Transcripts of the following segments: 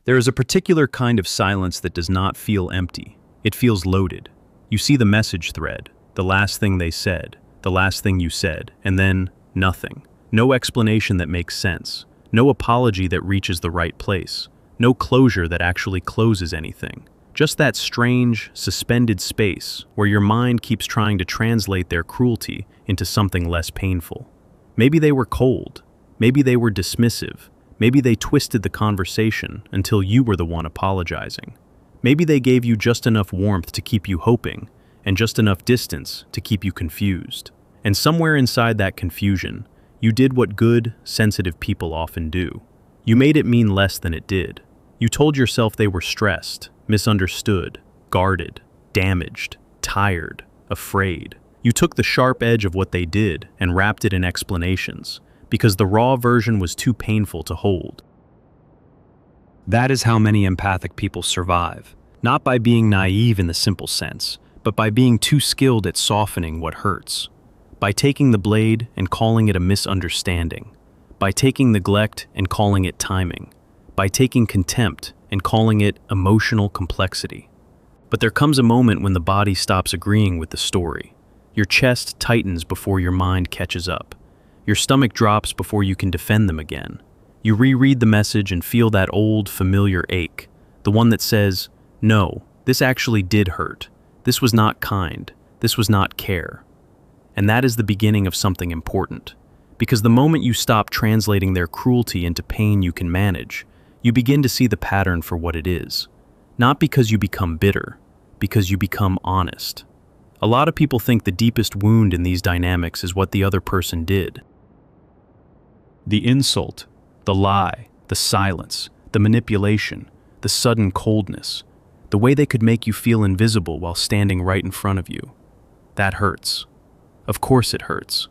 There is a particular kind of silence that does not feel empty. It feels loaded. You see the message thread, the last thing they said, the last thing you said, and then nothing. No explanation that makes sense. No apology that reaches the right place. No closure that actually closes anything. Just that strange, suspended space where your mind keeps trying to translate their cruelty into something less painful. Maybe they were cold. Maybe they were dismissive. Maybe they twisted the conversation until you were the one apologizing. Maybe they gave you just enough warmth to keep you hoping, and just enough distance to keep you confused. And somewhere inside that confusion, you did what good, sensitive people often do. You made it mean less than it did. You told yourself they were stressed, misunderstood, guarded, damaged, tired, afraid. You took the sharp edge of what they did and wrapped it in explanations, because the raw version was too painful to hold. That is how many empathic people survive, not by being naive in the simple sense, but by being too skilled at softening what hurts, by taking the blade and calling it a misunderstanding, by taking neglect and calling it timing, by taking contempt and calling it emotional complexity. But there comes a moment when the body stops agreeing with the story. Your chest tightens before your mind catches up. Your stomach drops before you can defend them again. You reread the message and feel that old, familiar ache, the one that says, "No, this actually did hurt. This was not kind. This was not care." And that is the beginning of something important. Because the moment you stop translating their cruelty into pain you can manage, you begin to see the pattern for what it is. Not because you become bitter, because you become honest. A lot of people think the deepest wound in these dynamics is what the other person did. The insult, the lie, the silence, the manipulation, the sudden coldness, the way they could make you feel invisible while standing right in front of you. That hurts. Of course it hurts.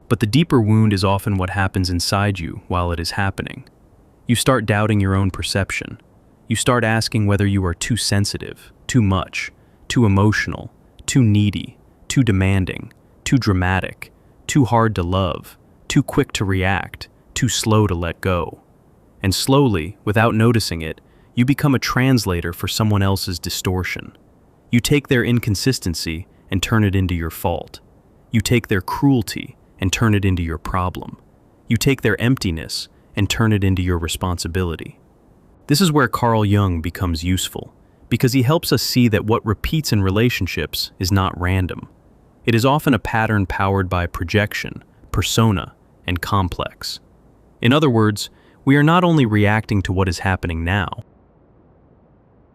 But the deeper wound is often what happens inside you while it is happening. You start doubting your own perception. You start asking whether you are too sensitive, too much, too emotional, too needy, too demanding, too dramatic, too hard to love, too quick to react, too slow to let go. And slowly, without noticing it, you become a translator for someone else's distortion. You take their inconsistency and turn it into your fault. You take their cruelty and turn it into your problem. You take their emptiness and turn it into your responsibility. This is where Carl Jung becomes useful, because he helps us see that what repeats in relationships is not random. It is often a pattern powered by projection, persona, and complex. In other words, we are not only reacting to what is happening now,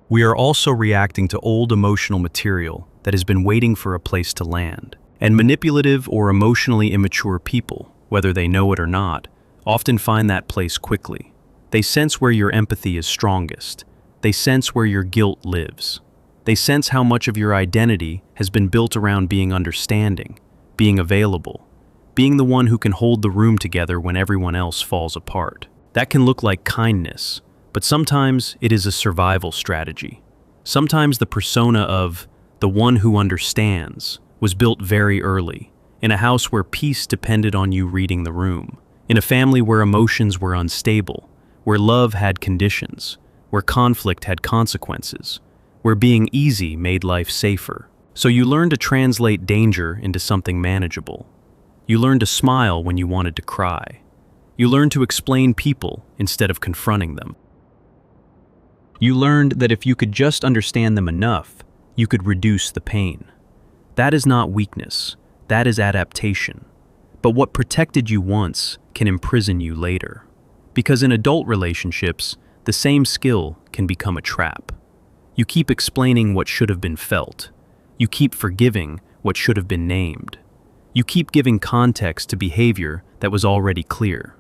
we are also reacting to old emotional material that has been waiting for a place to land. And manipulative or emotionally immature people, whether they know it or not, often find that place quickly. They sense where your empathy is strongest. They sense where your guilt lives. They sense how much of your identity has been built around being understanding, being available, being the one who can hold the room together when everyone else falls apart. That can look like kindness, but sometimes it is a survival strategy. Sometimes the persona of the one who understands was built very early, in a house where peace depended on you reading the room, in a family where emotions were unstable, where love had conditions, where conflict had consequences, where being easy made life safer. So you learn to translate danger into something manageable. You learn to smile when you wanted to cry. You learn to explain people instead of confronting them. You learned that if you could just understand them enough, you could reduce the pain. That is not weakness, that is adaptation. But what protected you once can imprison you later. Because in adult relationships, the same skill can become a trap. You keep explaining what should have been felt. You keep forgiving what should have been named. You keep giving context to behavior that was already clear.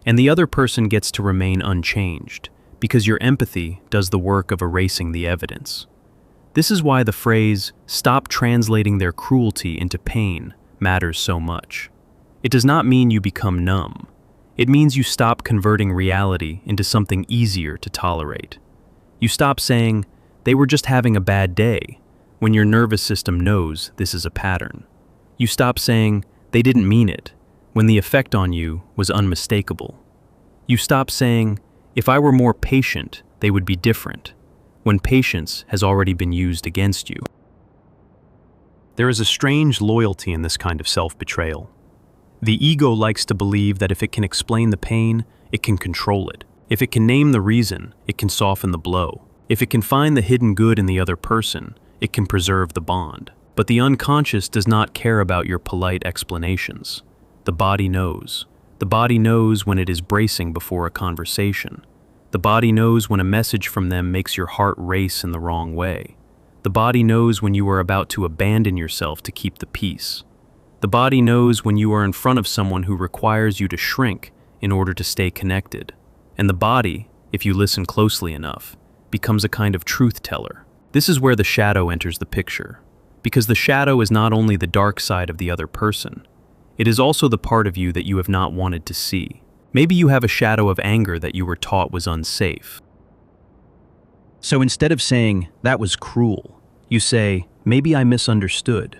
And the other person gets to remain unchanged, because your empathy does the work of erasing the evidence. This is why the phrase, "stop translating their cruelty into pain," matters so much. It does not mean you become numb. It means you stop converting reality into something easier to tolerate. You stop saying, "they were just having a bad day," when your nervous system knows this is a pattern. You stop saying, "they didn't mean it," when the effect on you was unmistakable. You stop saying, "if I were more patient, they would be different, when patience has already been used against you. There is a strange loyalty in this kind of self-betrayal. The ego likes to believe that if it can explain the pain, it can control it. If it can name the reason, it can soften the blow. If it can find the hidden good in the other person, it can preserve the bond. But the unconscious does not care about your polite explanations. The body knows. The body knows when it is bracing before a conversation. The body knows when a message from them makes your heart race in the wrong way. The body knows when you are about to abandon yourself to keep the peace. The body knows when you are in front of someone who requires you to shrink in order to stay connected. And the body, if you listen closely enough, becomes a kind of truth teller. This is where the shadow enters the picture. Because the shadow is not only the dark side of the other person, it is also the part of you that you have not wanted to see. Maybe you have a shadow of anger that you were taught was unsafe. So instead of saying, "That was cruel," you say, "Maybe I misunderstood."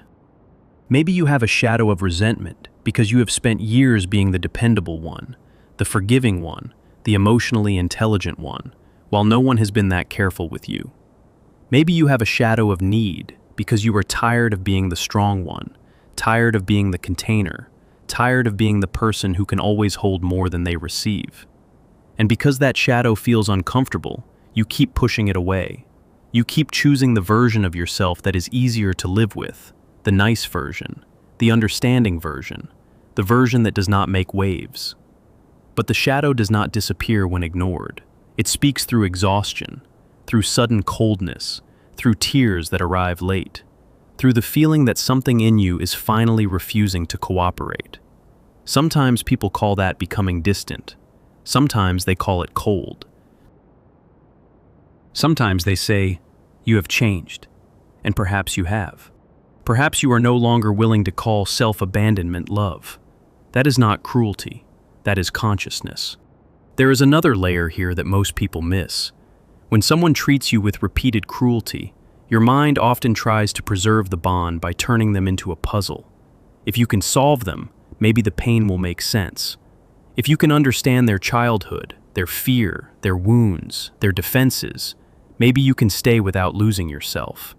Maybe you have a shadow of resentment because you have spent years being the dependable one, the forgiving one, the emotionally intelligent one, while no one has been that careful with you. Maybe you have a shadow of need because you are tired of being the strong one, tired of being the container, tired of being the person who can always hold more than they receive. And because that shadow feels uncomfortable, you keep pushing it away. You keep choosing the version of yourself that is easier to live with, the nice version, the understanding version, the version that does not make waves. But the shadow does not disappear when ignored. It speaks through exhaustion, through sudden coldness, through tears that arrive late, through the feeling that something in you is finally refusing to cooperate. Sometimes people call that becoming distant. Sometimes they call it cold. Sometimes they say, "You have changed," and perhaps you have. Perhaps you are no longer willing to call self-abandonment love. That is not cruelty. That is consciousness. There is another layer here that most people miss. When someone treats you with repeated cruelty, your mind often tries to preserve the bond by turning them into a puzzle. If you can solve them, maybe the pain will make sense. If you can understand their childhood, their fear, their wounds, their defenses, maybe you can stay without losing yourself.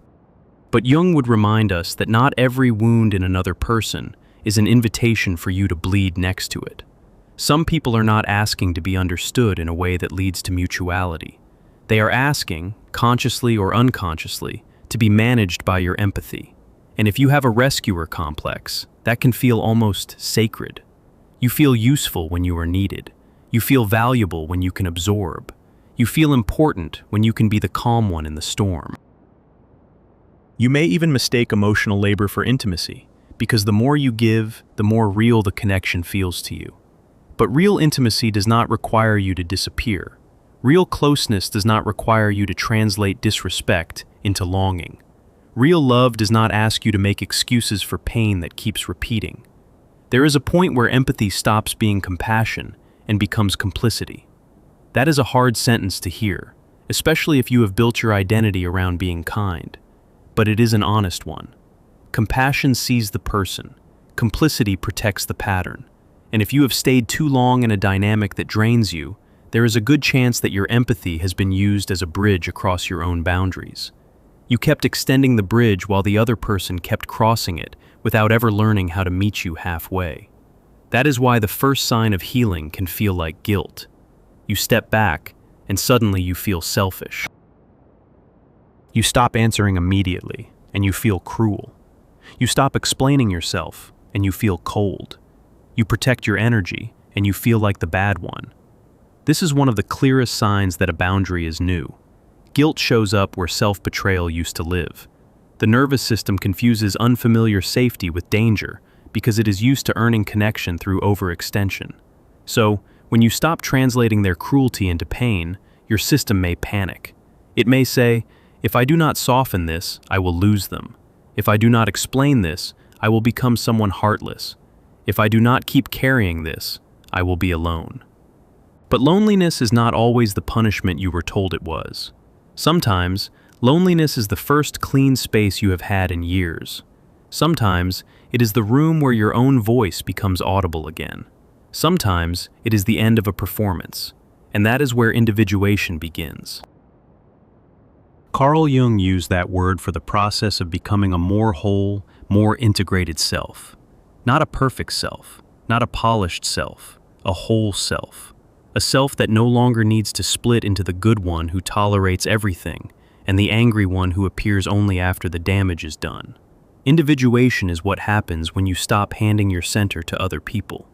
But Jung would remind us that not every wound in another person is an invitation for you to bleed next to it. Some people are not asking to be understood in a way that leads to mutuality. They are asking, consciously or unconsciously, to be managed by your empathy. And if you have a rescuer complex, that can feel almost sacred. You feel useful when you are needed. You feel valuable when you can absorb. You feel important when you can be the calm one in the storm. You may even mistake emotional labor for intimacy, because the more you give, the more real the connection feels to you. But real intimacy does not require you to disappear. Real closeness does not require you to translate disrespect into longing. Real love does not ask you to make excuses for pain that keeps repeating. There is a point where empathy stops being compassion and becomes complicity. That is a hard sentence to hear, especially if you have built your identity around being kind. But it is an honest one. Compassion sees the person. Complicity protects the pattern. And if you have stayed too long in a dynamic that drains you, there is a good chance that your empathy has been used as a bridge across your own boundaries. You kept extending the bridge while the other person kept crossing it without ever learning how to meet you halfway. That is why the first sign of healing can feel like guilt. You step back, and suddenly you feel selfish. You stop answering immediately, and you feel cruel. You stop explaining yourself, and you feel cold. You protect your energy, and you feel like the bad one. This is one of the clearest signs that a boundary is new. Guilt shows up where self-betrayal used to live. The nervous system confuses unfamiliar safety with danger because it is used to earning connection through overextension. So, when you stop translating their cruelty into pain, your system may panic. It may say, "If I do not soften this, I will lose them. If I do not explain this, I will become someone heartless. If I do not keep carrying this, I will be alone." But loneliness is not always the punishment you were told it was. Sometimes, loneliness is the first clean space you have had in years. Sometimes, it is the room where your own voice becomes audible again. Sometimes, it is the end of a performance, and that is where individuation begins. Carl Jung used that word for the process of becoming a more whole, more integrated self. Not a perfect self, not a polished self, a whole self. A self that no longer needs to split into the good one who tolerates everything and the angry one who appears only after the damage is done. Individuation is what happens when you stop handing your center to other people.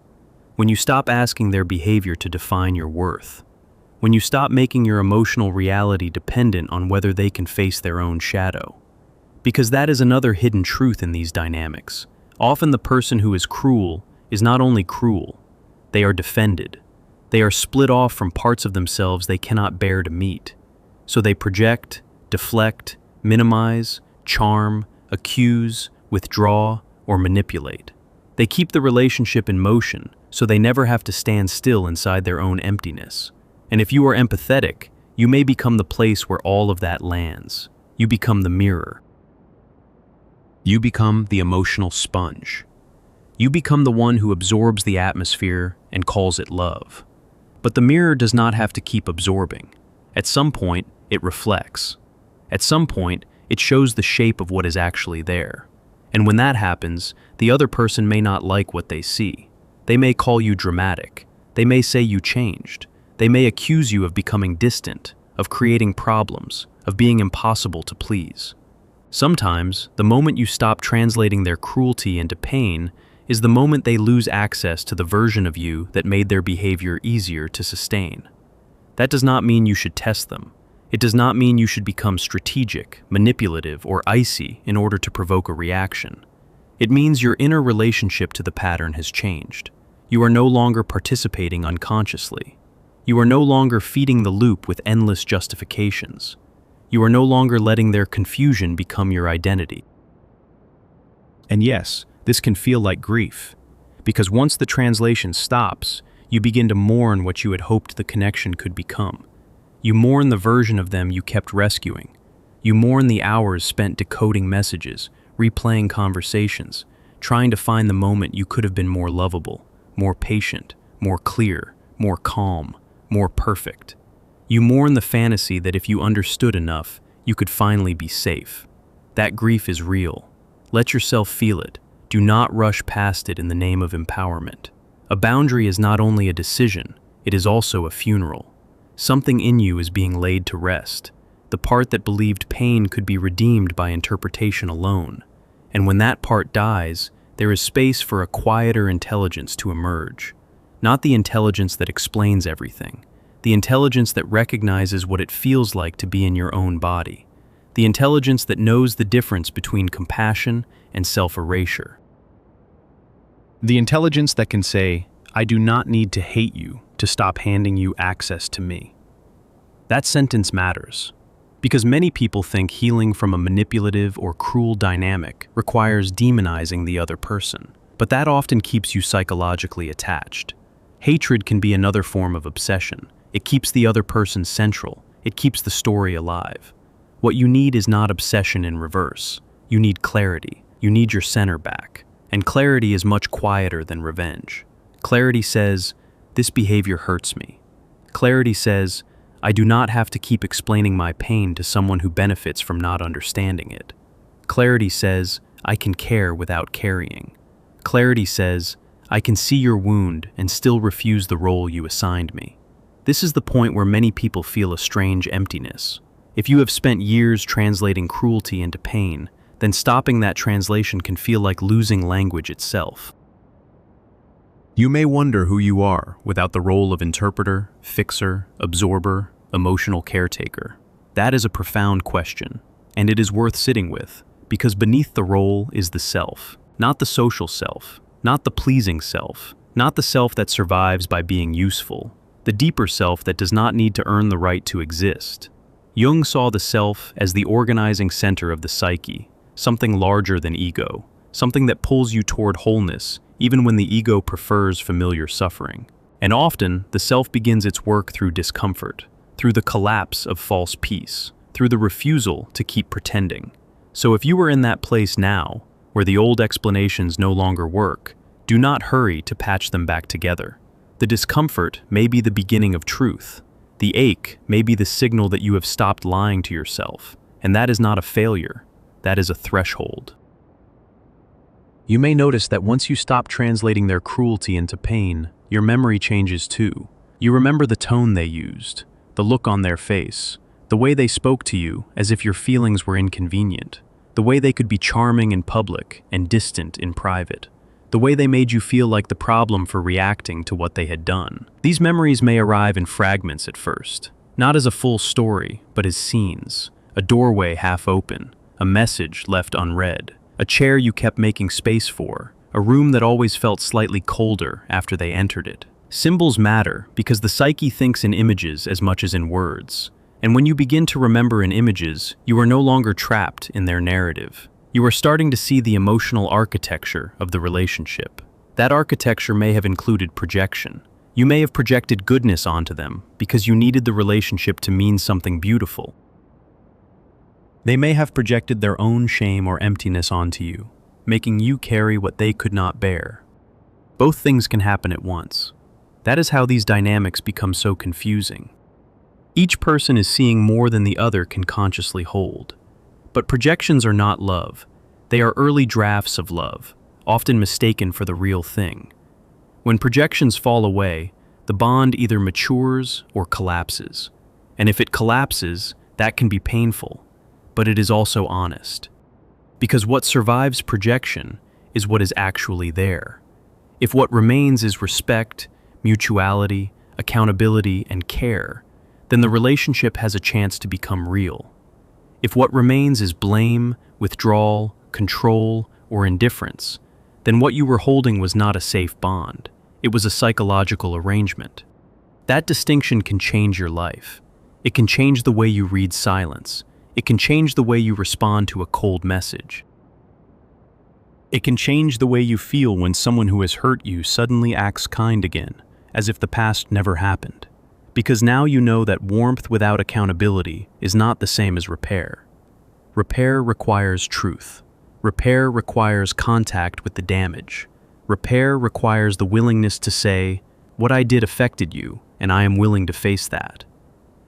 When you stop asking their behavior to define your worth. When you stop making your emotional reality dependent on whether they can face their own shadow. Because that is another hidden truth in these dynamics. Often the person who is cruel is not only cruel, they are defended. They are split off from parts of themselves they cannot bear to meet. So they project, deflect, minimize, charm, accuse, withdraw, or manipulate. They keep the relationship in motion so they never have to stand still inside their own emptiness. And if you are empathetic, you may become the place where all of that lands. You become the mirror. You become the emotional sponge. You become the one who absorbs the atmosphere and calls it love. But the mirror does not have to keep absorbing. At some point, it reflects. At some point, it shows the shape of what is actually there. And when that happens, the other person may not like what they see. They may call you dramatic. They may say you changed. They may accuse you of becoming distant, of creating problems, of being impossible to please. Sometimes, the moment you stop translating their cruelty into pain is the moment they lose access to the version of you that made their behavior easier to sustain. That does not mean you should test them. It does not mean you should become strategic, manipulative, or icy in order to provoke a reaction. It means your inner relationship to the pattern has changed. You are no longer participating unconsciously. You are no longer feeding the loop with endless justifications. You are no longer letting their confusion become your identity. And yes, this can feel like grief, because once the translation stops, you begin to mourn what you had hoped the connection could become. You mourn the version of them you kept rescuing. You mourn the hours spent decoding messages, replaying conversations, trying to find the moment you could have been more lovable, more patient, more clear, more calm, more perfect. You mourn the fantasy that if you understood enough, you could finally be safe. That grief is real. Let yourself feel it. Do not rush past it in the name of empowerment. A boundary is not only a decision, it is also a funeral. Something in you is being laid to rest. The part that believed pain could be redeemed by interpretation alone. And when that part dies, there is space for a quieter intelligence to emerge. Not the intelligence that explains everything. The intelligence that recognizes what it feels like to be in your own body. The intelligence that knows the difference between compassion and self-erasure. The intelligence that can say, "I do not need to hate you to stop handing you access to me." That sentence matters, because many people think healing from a manipulative or cruel dynamic requires demonizing the other person, but that often keeps you psychologically attached. Hatred can be another form of obsession. It keeps the other person central. It keeps the story alive. What you need is not obsession in reverse. You need clarity. You need your center back. And clarity is much quieter than revenge. Clarity says, "This behavior hurts me." Clarity says, "I do not have to keep explaining my pain to someone who benefits from not understanding it." Clarity says, "I can care without carrying." Clarity says, "I can see your wound and still refuse the role you assigned me." This is the point where many people feel a strange emptiness. If you have spent years translating cruelty into pain, then stopping that translation can feel like losing language itself. You may wonder who you are without the role of interpreter, fixer, absorber, emotional caretaker. That is a profound question, and it is worth sitting with, because beneath the role is the self, not the social self, not the pleasing self, not the self that survives by being useful, the deeper self that does not need to earn the right to exist. Jung saw the self as the organizing center of the psyche, something larger than ego, something that pulls you toward wholeness, even when the ego prefers familiar suffering. And often, the self begins its work through discomfort, through the collapse of false peace, through the refusal to keep pretending. So if you are in that place now, where the old explanations no longer work, do not hurry to patch them back together. The discomfort may be the beginning of truth. The ache may be the signal that you have stopped lying to yourself. And that is not a failure, that is a threshold. You may notice that once you stop translating their cruelty into pain, your memory changes too. You remember the tone they used, the look on their face, the way they spoke to you as if your feelings were inconvenient, the way they could be charming in public and distant in private, the way they made you feel like the problem for reacting to what they had done. These memories may arrive in fragments at first, not as a full story, but as scenes, a doorway half open, a message left unread, a chair you kept making space for, a room that always felt slightly colder after they entered it. Symbols matter because the psyche thinks in images as much as in words. And when you begin to remember in images, you are no longer trapped in their narrative. You are starting to see the emotional architecture of the relationship. That architecture may have included projection. You may have projected goodness onto them because you needed the relationship to mean something beautiful. They may have projected their own shame or emptiness onto you, making you carry what they could not bear. Both things can happen at once. That is how these dynamics become so confusing. Each person is seeing more than the other can consciously hold. But projections are not love. They are early drafts of love, often mistaken for the real thing. When projections fall away, the bond either matures or collapses. And if it collapses, that can be painful, but it is also honest. Because what survives projection is what is actually there. If what remains is respect, mutuality, accountability, and care, then the relationship has a chance to become real. If what remains is blame, withdrawal, control, or indifference, then what you were holding was not a safe bond. It was a psychological arrangement. That distinction can change your life. It can change the way you read silence. It can change the way you respond to a cold message. It can change the way you feel when someone who has hurt you suddenly acts kind again, as if the past never happened. Because now you know that warmth without accountability is not the same as repair. Repair requires truth. Repair requires contact with the damage. Repair requires the willingness to say, "What I did affected you, and I am willing to face that."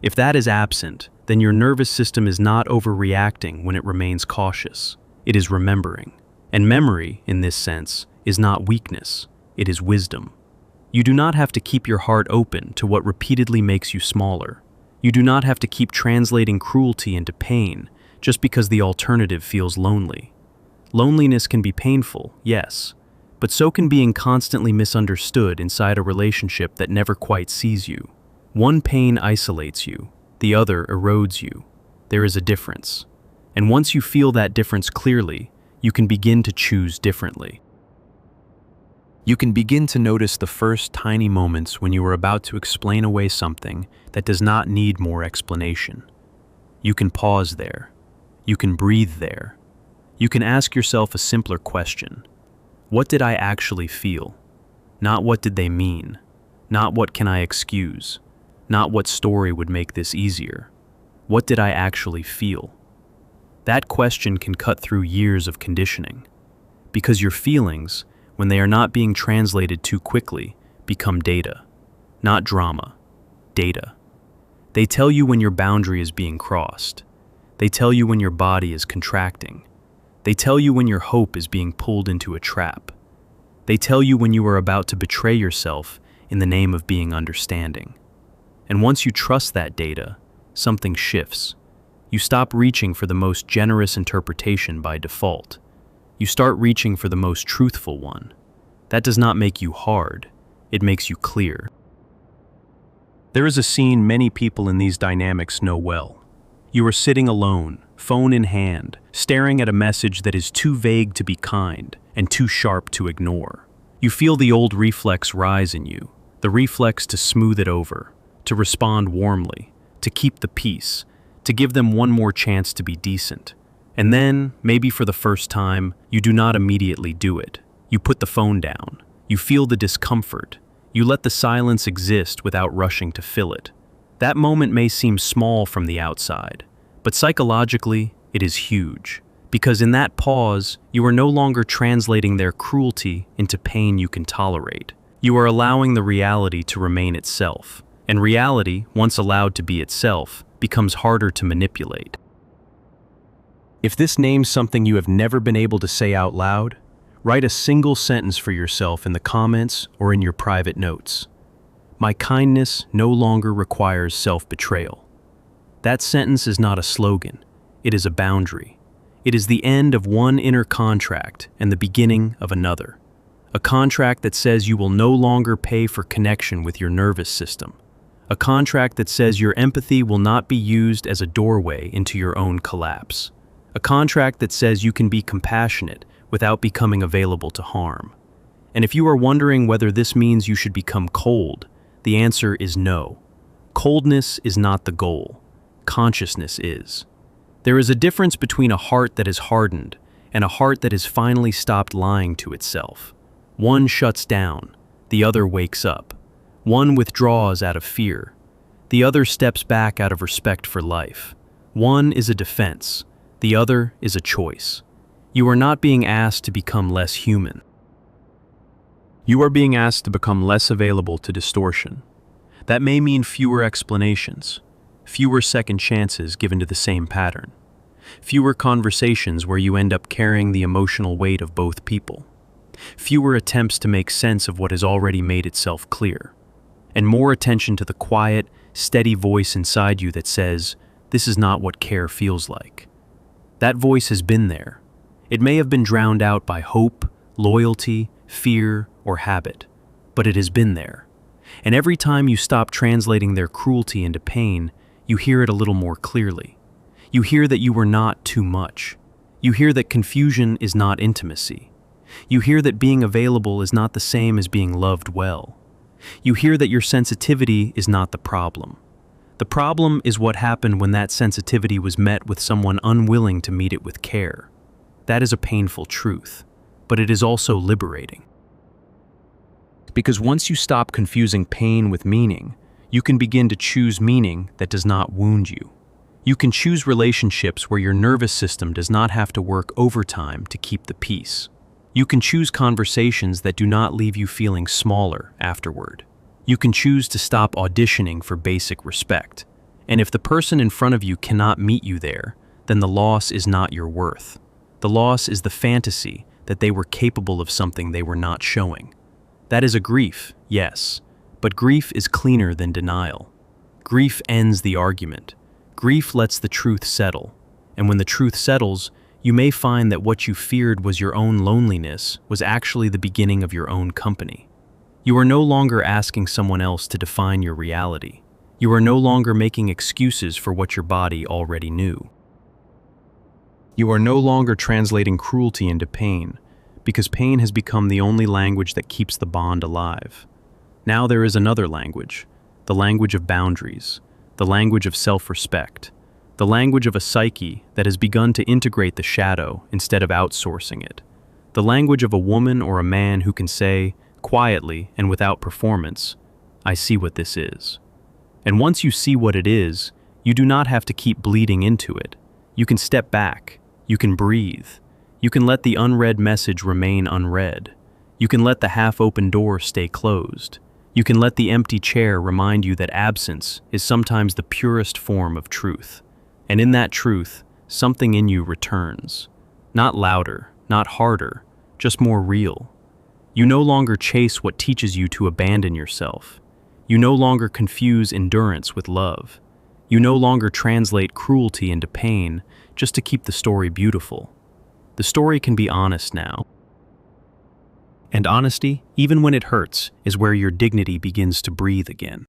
If that is absent, then your nervous system is not overreacting when it remains cautious. It is remembering. And memory, in this sense, is not weakness. It is wisdom. You do not have to keep your heart open to what repeatedly makes you smaller. You do not have to keep translating cruelty into pain just because the alternative feels lonely. Loneliness can be painful, yes, but so can being constantly misunderstood inside a relationship that never quite sees you. One pain isolates you, the other erodes you. There is a difference. And once you feel that difference clearly, you can begin to choose differently. You can begin to notice the first tiny moments when you are about to explain away something that does not need more explanation. You can pause there. You can breathe there. You can ask yourself a simpler question. What did I actually feel? Not what did they mean? Not what can I excuse? Not what story would make this easier? What did I actually feel? That question can cut through years of conditioning. Because your feelings, when they are not being translated too quickly, become data. Not drama, data. They tell you when your boundary is being crossed. They tell you when your body is contracting. They tell you when your hope is being pulled into a trap. They tell you when you are about to betray yourself in the name of being understanding. And once you trust that data, something shifts. You stop reaching for the most generous interpretation by default. You start reaching for the most truthful one. That does not make you hard, it makes you clear. There is a scene many people in these dynamics know well. You are sitting alone, phone in hand, staring at a message that is too vague to be kind and too sharp to ignore. You feel the old reflex rise in you, the reflex to smooth it over, to respond warmly, to keep the peace, to give them one more chance to be decent. And then, maybe for the first time, you do not immediately do it. You put the phone down. You feel the discomfort. You let the silence exist without rushing to fill it. That moment may seem small from the outside, but psychologically, it is huge. Because in that pause, you are no longer translating their cruelty into pain you can tolerate. You are allowing the reality to remain itself. And reality, once allowed to be itself, becomes harder to manipulate. If this names something you have never been able to say out loud, write a single sentence for yourself in the comments or in your private notes. My kindness no longer requires self-betrayal. That sentence is not a slogan, it is a boundary. It is the end of one inner contract and the beginning of another. A contract that says you will no longer pay for connection with your nervous system. A contract that says your empathy will not be used as a doorway into your own collapse. A contract that says you can be compassionate without becoming available to harm. And if you are wondering whether this means you should become cold, the answer is no. Coldness is not the goal. Consciousness is. There is a difference between a heart that is hardened and a heart that has finally stopped lying to itself. One shuts down, the other wakes up. One withdraws out of fear. The other steps back out of respect for life. One is a defense, the other is a choice. You are not being asked to become less human. You are being asked to become less available to distortion. That may mean fewer explanations, fewer second chances given to the same pattern, fewer conversations where you end up carrying the emotional weight of both people, fewer attempts to make sense of what has already made itself clear, and more attention to the quiet, steady voice inside you that says, "This is not what care feels like." That voice has been there. It may have been drowned out by hope, loyalty, fear, or habit, but it has been there. And every time you stop translating their cruelty into pain, you hear it a little more clearly. You hear that you were not too much. You hear that confusion is not intimacy. You hear that being available is not the same as being loved well. You hear that your sensitivity is not the problem. The problem is what happened when that sensitivity was met with someone unwilling to meet it with care. That is a painful truth, but it is also liberating. Because once you stop confusing pain with meaning, you can begin to choose meaning that does not wound you. You can choose relationships where your nervous system does not have to work overtime to keep the peace. You can choose conversations that do not leave you feeling smaller afterward. You can choose to stop auditioning for basic respect. And if the person in front of you cannot meet you there, then the loss is not your worth. The loss is the fantasy that they were capable of something they were not showing. That is a grief, yes, but grief is cleaner than denial. Grief ends the argument. Grief lets the truth settle. And when the truth settles, you may find that what you feared was your own loneliness was actually the beginning of your own company. You are no longer asking someone else to define your reality. You are no longer making excuses for what your body already knew. You are no longer translating cruelty into pain, because pain has become the only language that keeps the bond alive. Now there is another language, the language of boundaries, the language of self-respect, the language of a psyche that has begun to integrate the shadow instead of outsourcing it, the language of a woman or a man who can say, quietly and without performance, "I see what this is." And once you see what it is, you do not have to keep bleeding into it. You can step back, you can breathe, you can let the unread message remain unread, you can let the half-open door stay closed, you can let the empty chair remind you that absence is sometimes the purest form of truth. And in that truth, something in you returns. Not louder, not harder, just more real. You no longer chase what teaches you to abandon yourself. You no longer confuse endurance with love. You no longer translate cruelty into pain just to keep the story beautiful. The story can be honest now. And honesty, even when it hurts, is where your dignity begins to breathe again.